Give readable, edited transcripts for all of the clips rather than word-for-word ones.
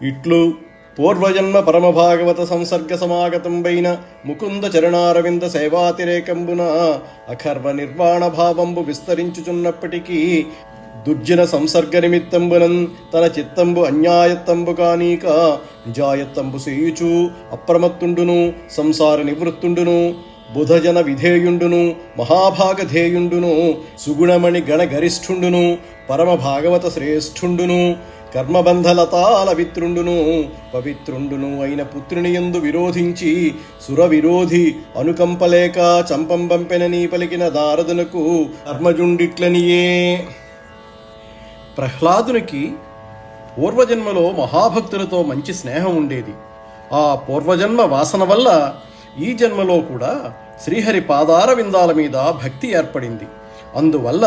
ఇట్లు పూర్వజన్మ పరమభాగవత సంసర్గ సమాగతంబైన ముకుంద చరణారవింద సేవాతిరేకంబున అఖర్వ నిర్వాణ భావంబు విస్తరించుచున్నప్పటికీ దుర్జన సంసర్గ నిమిత్తంబునం తన చిత్తంబు అన్యాయత్తంబు కానీక నిజాయత్తంబు సేయుచు అప్రమత్తుండును సంసార నివృత్తుండును బుధజన విధేయుండును మహాభాగధేయుండును సుగుణమణి గణగరిష్ఠుండును పరమ భాగవత శ్రేష్ఠుండును కర్మబంధలతాల విత్రుండును పవిత్రుండును అయిన పుత్రునియందు విరోధించి సురవిరోధి అనుకంపలేక చంపంబంపెనని పలికిన నారదునకు కర్మజుండిట్లనియే. ప్రహ్లాదునికి పూర్వజన్మలో మహాభక్తులతో మంచి స్నేహం ఉండేది. ఆ పూర్వజన్మ వాసన వల్ల ఈ జన్మలో కూడా శ్రీహరి పాదార విందాల మీద భక్తి ఏర్పడింది. అందువల్ల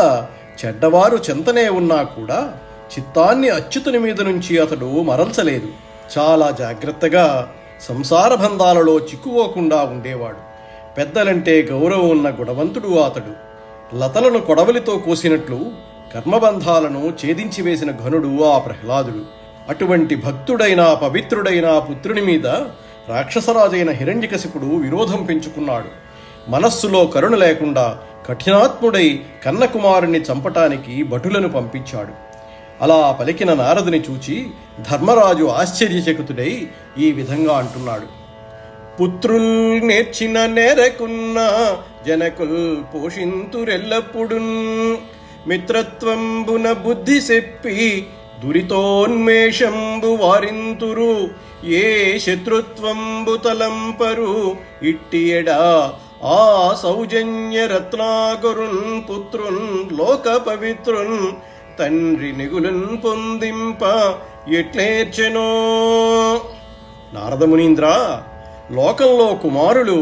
చెడ్డవారు చెంతనే ఉన్నా కూడా చిత్తాన్ని అచ్యుతుని మీద నుంచి అతడు మరల్చలేదు. చాలా జాగ్రత్తగా సంసార బంధాలలో చిక్కుకోకుండా ఉండేవాడు. పెద్దలంటే గౌరవం ఉన్న గుణవంతుడు అతడు. లతలను కొడవలితో కోసినట్లు కర్మబంధాలను ఛేదించి వేసిన ఘనుడు ఆ ప్రహ్లాదుడు. అటువంటి భక్తుడైన పవిత్రుడైన పుత్రుని మీద రాక్షసరాజైన హిరణ్యకశిపుడు విరోధం పెంచుకున్నాడు. మనస్సులో కరుణ లేకుండా కఠినాత్ముడై కన్నకుమారుణ్ణి చంపటానికి భటులను పంపించాడు. అలా పలికిన నారదుని చూచి ధర్మరాజు ఆశ్చర్యచకితుడై ఈ విధంగా అంటున్నాడు: పుత్రుల్ నేర్చిన నేరకున్న జనకుల్ పోషింతురెల్లప్పుడున్ మిత్రత్వంబున బుద్ధి చెప్పి దురితోన్మేషంబు వారింతురు ఏ శత్రుత్వంబు తలంపరు ఇట్టియడా ఆ సౌజన్య రత్నాకరున్ పుత్రున్ లోక పవిత్రున్ తండ్రి నిగులున్ పొందింప ఎట్లేర్చెనో. నారదమునీంద్ర, లోకంలో కుమారులు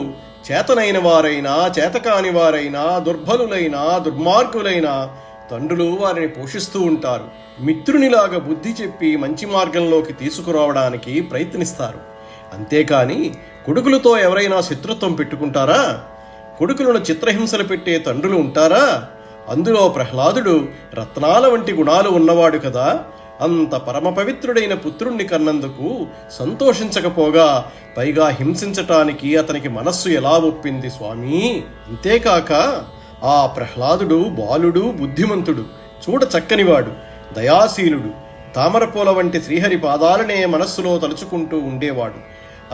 చేతనైన వారైనా చేతకాని వారైనా దుర్బలులైనా దుర్మార్గులైనా తండ్రులు వారిని పోషిస్తూ ఉంటారు. మిత్రునిలాగా బుద్ధి చెప్పి మంచి మార్గంలోకి తీసుకురావడానికి ప్రయత్నిస్తారు. అంతేకాని కొడుకులతో ఎవరైనా శత్రుత్వం పెట్టుకుంటారా? కొడుకులను చిత్రహింసలు పెట్టే తండ్రులు ఉంటారా? అందులో ప్రహ్లాదుడు రత్నాల వంటి గుణాలు ఉన్నవాడు కదా. అంత పరమ పవిత్రుడైన పుత్రుణ్ణి కన్నందుకు సంతోషించకపోగా పైగా హింసించటానికి అతనికి మనస్సు ఎలా ఒప్పింది స్వామి? అంతేకాక ఆ ప్రహ్లాదుడు బాలుడు, బుద్ధిమంతుడు, చూడ చక్కనివాడు, దయాశీలుడు, తామరపూల వంటి శ్రీహరి పాదాలనే మనస్సులో తలుచుకుంటూ ఉండేవాడు.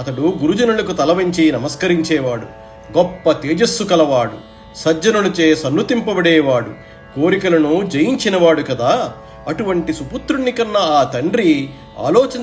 అతడు గురుజనులకు తలవంచి నమస్కరించేవాడు. గొప్ప తేజస్సు కలవాడు, సజ్జనులచే సన్నుతింపబడేవాడు, కోరికలను జయించినవాడు కదా. అటువంటి సుపుత్రుణ్ణి కన్నా ఆ తండ్రి ఆలోచన